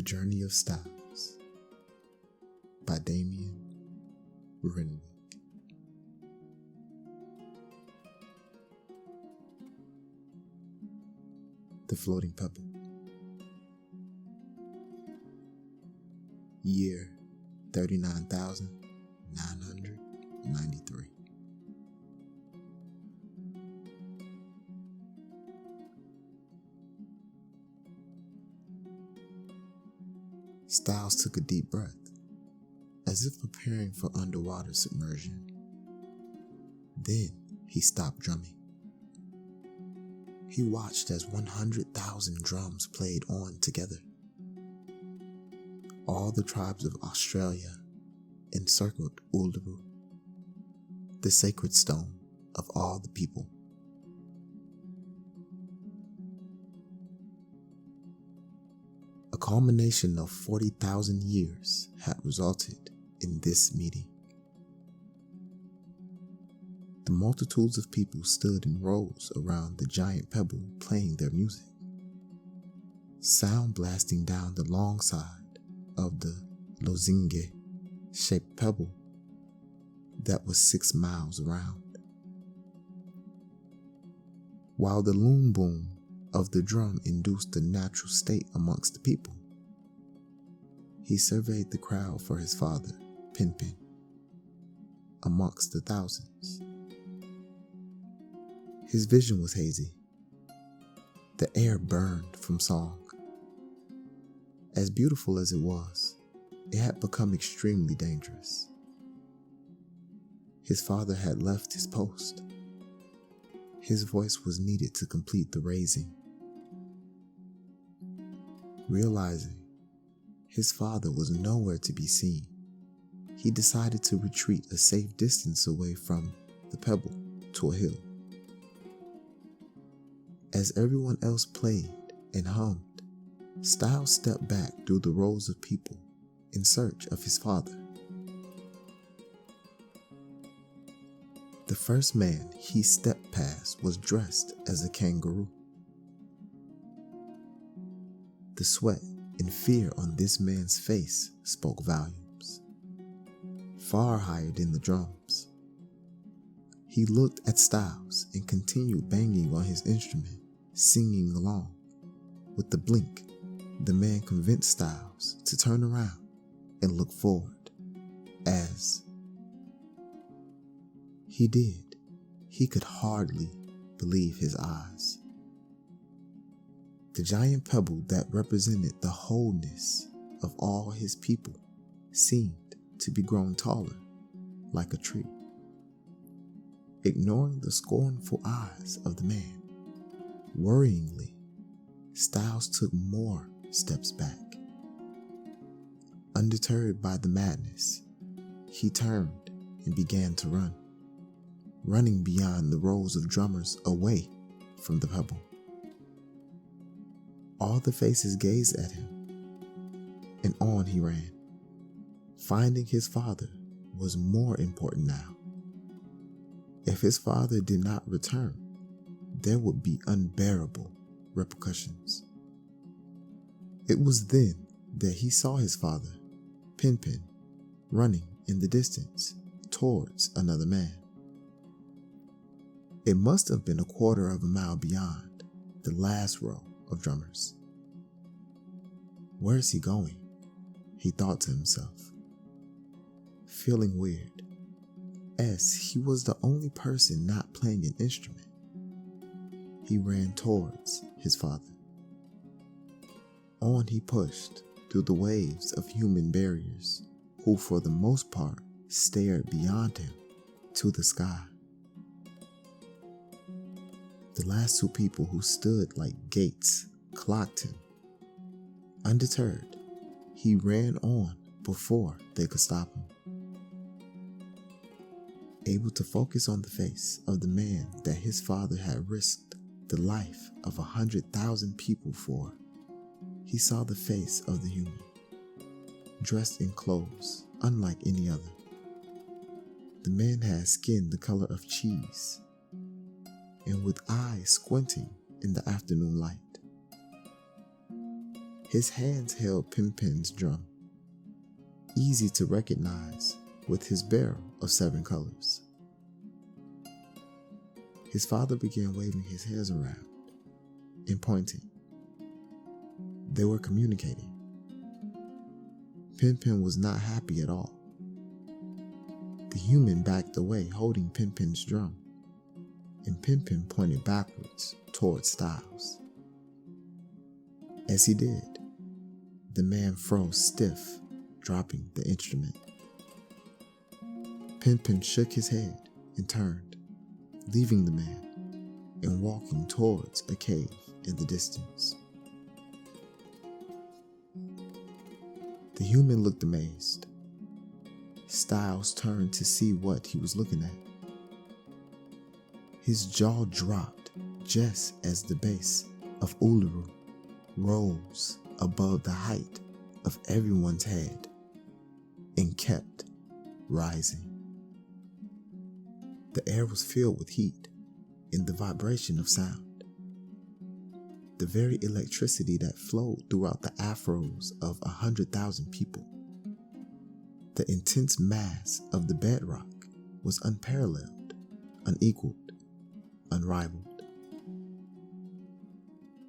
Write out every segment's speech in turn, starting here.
Journey of Styles by Damien Renwick. The Floating Pebble. Year 39,993. Styles took a deep breath, as if preparing for underwater submersion. Then he stopped drumming. He watched as 100,000 drums played on together. All the tribes of Australia encircled Uluru, the sacred stone of all the people. A culmination of 40,000 years had resulted in this meeting. The multitudes of people stood in rows around the giant pebble playing their music, sound blasting down the long side of the lozenge-shaped pebble that was 6 miles around. While the loom boom of the drum induced a natural state amongst the people, he surveyed the crowd for his father, Pin, amongst the thousands. His vision was hazy. The air burned from song. As beautiful as it was, it had become extremely dangerous. His father had left his post. His voice was needed to complete the raising. Realizing his father was nowhere to be seen, he decided to retreat a safe distance away from the pebble to a hill. As everyone else played and hummed, Styles stepped back through the rows of people in search of his father. The first man he stepped past was dressed as a kangaroo. The sweat and fear on this man's face spoke volumes, far higher than the drums. He looked at Styles and continued banging on his instrument, singing along. With the blink, the man convinced Styles to turn around and look forward. As he did, he could hardly believe his eyes. The giant pebble that represented the wholeness of all his people seemed to be growing taller, like a tree. Ignoring the scornful eyes of the man, worryingly, Styles took more steps back. Undeterred by the madness, he turned and began to run, running beyond the rows of drummers away from the pebble. All the faces gazed at him, and on he ran. Finding his father was more important now. If his father did not return, there would be unbearable repercussions. It was then that he saw his father, Pin, running in the distance towards another man. It must have been a quarter of a mile beyond the last row of drummers. Where is he going? He thought to himself, feeling weird, as he was the only person not playing an instrument. He ran towards his father. On he pushed through the waves of human barriers, who for the most part stared beyond him to the sky. The last 2 people who stood like gates clocked him. Undeterred, he ran on before they could stop him. Able to focus on the face of the man that his father had risked the life of 100,000 people for, he saw the face of the human, dressed in clothes unlike any other. The man had skin the color of cheese, and with eyes squinting in the afternoon light. His hands held Pinpin's drum, easy to recognize with his barrel of 7 colors. His father began waving his hands around and pointing. They were communicating. Pinpin was not happy at all. The human backed away holding Pinpin's drum, and Pinpin pointed backwards towards Styles. As he did, the man froze stiff, dropping the instrument. Pinpin shook his head and turned, leaving the man and walking towards a cave in the distance. The human looked amazed. Styles turned to see what he was looking at. His jaw dropped just as the base of Uluru rose above the height of everyone's head and kept rising. The air was filled with heat and the vibration of sound. The very electricity that flowed throughout the afros of 100,000 people. The intense mass of the bedrock was unparalleled, unequaled, unrivaled.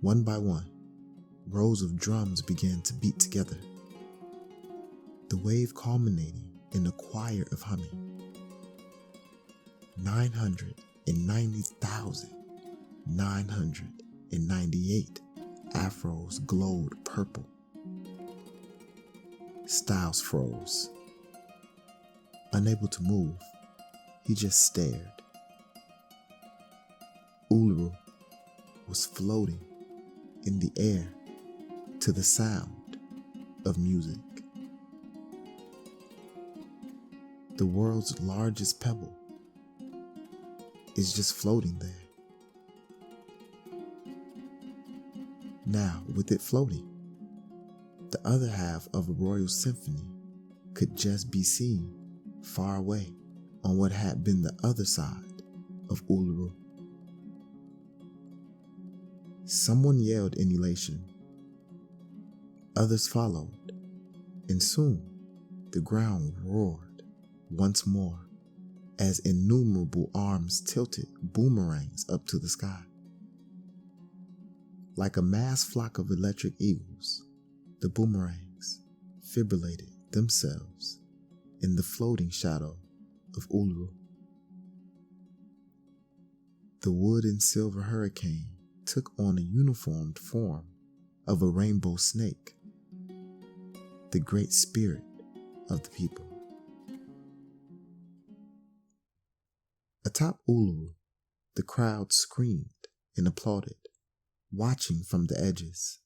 One by one, rows of drums began to beat together, the wave culminating in a choir of humming. 990,998 afros glowed purple. Styles froze. Unable to move, he just stared. Uluru was floating in the air to the sound of music. The world's largest pebble is just floating there. Now, with it floating, the other half of a royal symphony could just be seen far away on what had been the other side of Uluru. Someone yelled in elation. Others followed, and soon the ground roared once more as innumerable arms tilted boomerangs up to the sky. Like a mass flock of electric eagles, the boomerangs fibrillated themselves in the floating shadow of Uluru. The wood and silver hurricane took on a uniformed form of a rainbow snake, the great spirit of the people. Atop Uluru, the crowd screamed and applauded, watching from the edges.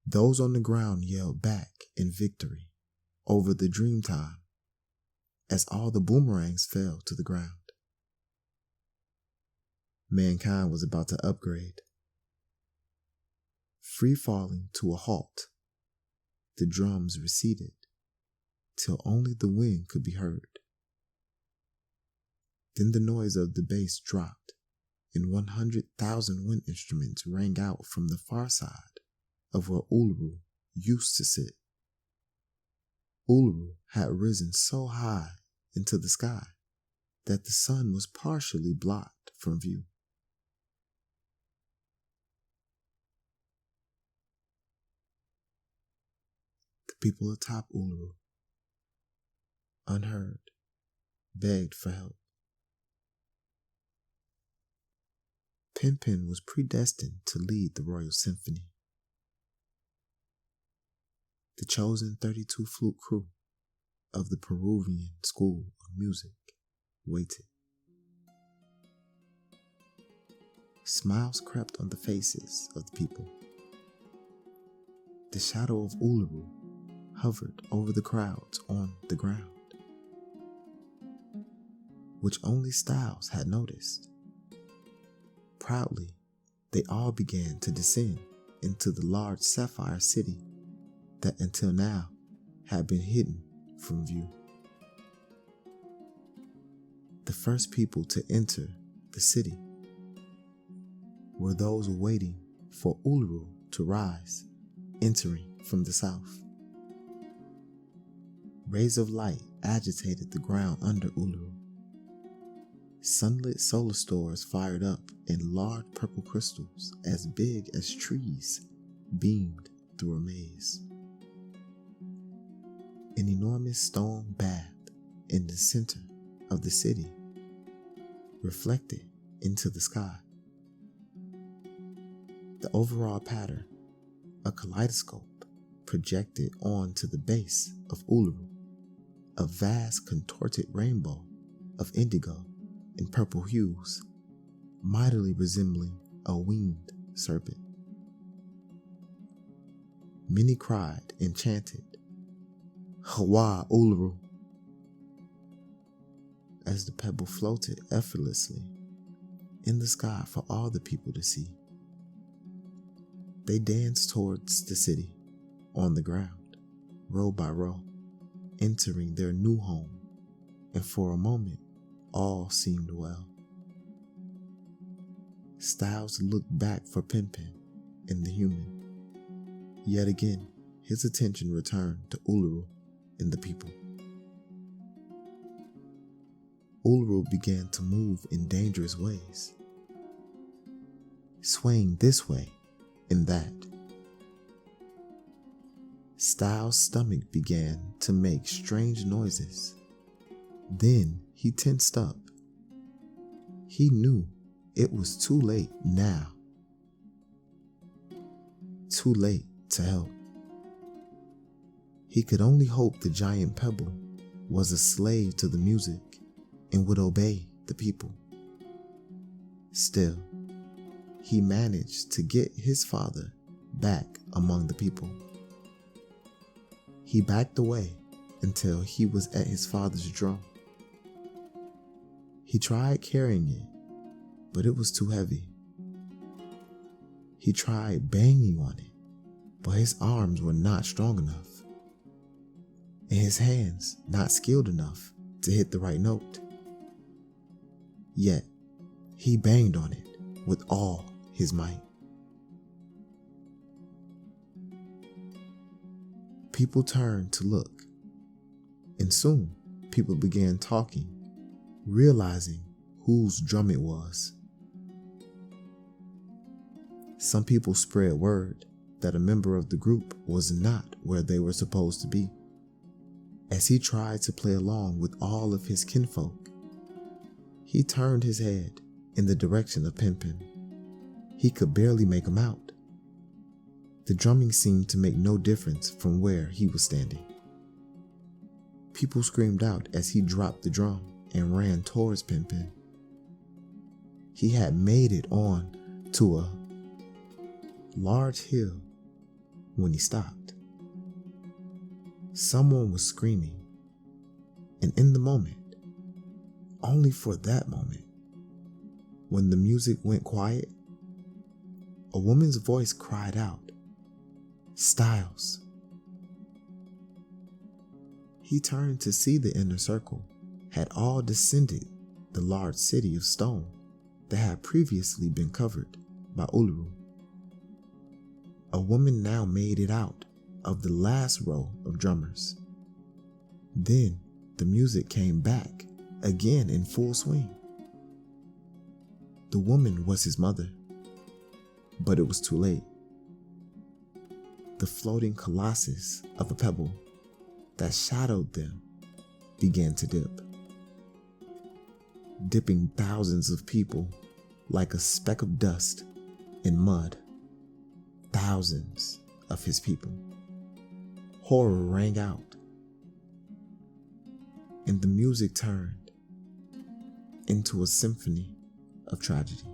Those on the ground yelled back in victory over the dream time as all the boomerangs fell to the ground. Mankind was about to upgrade. Free falling to a halt, the drums receded till only the wind could be heard. Then the noise of the bass dropped, and 100,000 wind instruments rang out from the far side of where Uluru used to sit. Uluru had risen so high into the sky that the sun was partially blocked from view. The people atop Uluru, unheard, begged for help. Pinpin was predestined to lead the Royal Symphony. The chosen 32 flute crew of the Peruvian School of Music waited. Smiles crept on the faces of the people. The shadow of Uluru hovered over the crowds on the ground, which only Styles had noticed. Proudly, they all began to descend into the large sapphire city that until now had been hidden from view. The first people to enter the city were those waiting for Uluru to rise, entering from the south. Rays of light agitated the ground under Uluru. Sunlit solar stars fired up in large purple crystals as big as trees beamed through a maze. An enormous stone bath in the center of the city reflected into the sky. The overall pattern, a kaleidoscope, projected onto the base of Uluru, a vast contorted rainbow of indigo and purple hues, mightily resembling a winged serpent. Many cried and chanted, "Hawa Uluru," as the pebble floated effortlessly in the sky for all the people to see. They danced towards the city on the ground, row by row, entering their new home, and for a moment, all seemed well. Styles looked back for Pimpin and the human. Yet again, his attention returned to Uluru and the people. Uluru began to move in dangerous ways, swaying this way and that. Styles' stomach began to make strange noises. Then he tensed up. He knew it was too late now. Too late to help. He could only hope the giant Pebble was a slave to the music and would obey the people. Still, he managed to get his father back among the people. He backed away until he was at his father's drum. He tried carrying it, but it was too heavy. He tried banging on it, but his arms were not strong enough, and his hands not skilled enough to hit the right note. Yet, he banged on it with all his might. People turned to look, and soon people began talking, realizing whose drum it was. Some people spread word that a member of the group was not where they were supposed to be. As he tried to play along with all of his kinfolk, he turned his head in the direction of Pimpin. He could barely make him out. The drumming seemed to make no difference from where he was standing. People screamed out as he dropped the drum and ran towards Pimpin. He had made it on to a large hill when he stopped. Someone was screaming, and in the moment, only for that moment, when the music went quiet, a woman's voice cried out, "Styles." He turned to see the inner circle had all descended the large city of stone that had previously been covered by Uluru. A woman now made it out of the last row of drummers. Then the music came back again in full swing. The woman was his mother, but it was too late. The floating colossus of a pebble that shadowed them began to dip, dipping thousands of people like a speck of dust in mud. Thousands of his people. Horror rang out, and the music turned into a symphony of tragedy.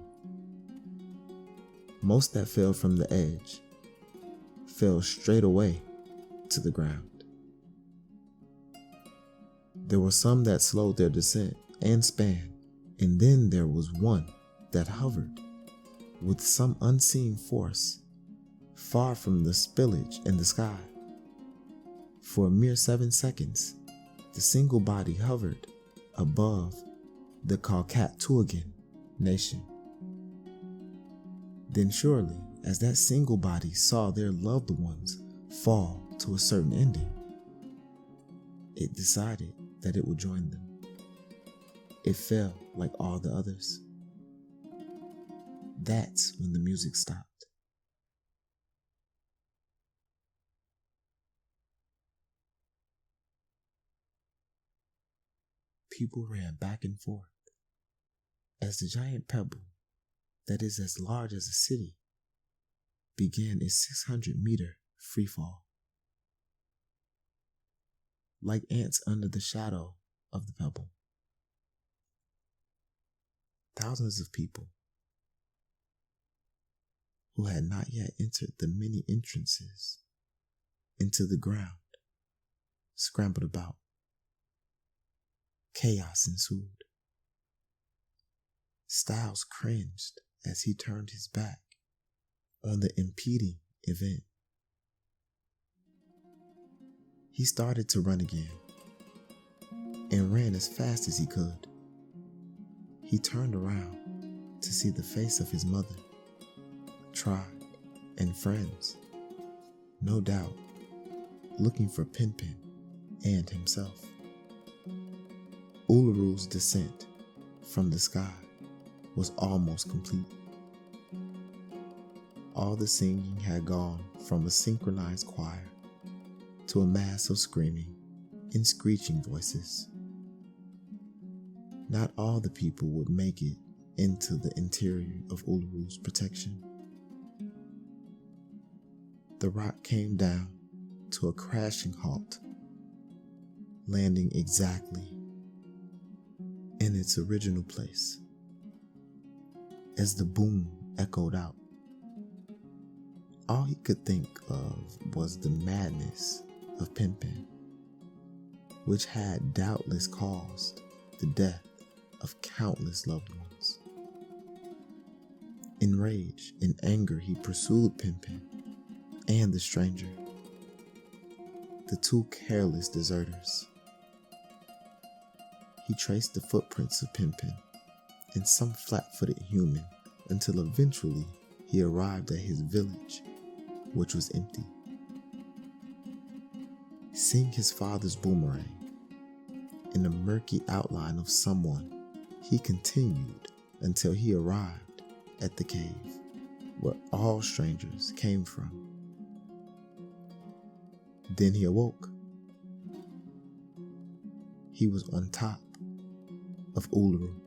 Most that fell from the edge fell straight away to the ground. There were some that slowed their descent and span, and then there was one that hovered with some unseen force far from the spillage in the sky. For a mere 7 seconds, the single body hovered above the Kalkattuagan nation. Then surely As that single body saw their loved ones fall to a certain ending, it decided that it would join them. It fell like all the others. That's when the music stopped. People ran back and forth as the giant pebble, that is as large as a city, began its 600-meter freefall. Like ants under the shadow of the pebble, thousands of people who had not yet entered the many entrances into the ground scrambled about. Chaos ensued. Styles cringed as he turned his back on the impeding event. He started to run again and ran as fast as he could. He turned around to see the face of his mother, tribe, and friends, no doubt looking for Pinpin and himself. Uluru's descent from the sky was almost complete. All the singing had gone from a synchronized choir to a mass of screaming and screeching voices. Not all the people would make it into the interior of Uluru's protection. The rock came down to a crashing halt, landing exactly in its original place. As the boom echoed out, all he could think of was the madness of Pinpin, which had doubtless caused the death of countless loved ones. In rage and anger, he pursued Pinpin and the stranger, the two careless deserters. He traced the footprints of Pinpin and some flat-footed human until eventually he arrived at his village, which was empty. Seeing his father's boomerang in the murky outline of someone, he continued until he arrived at the cave where all strangers came from. Then he awoke. He was on top of Uluru.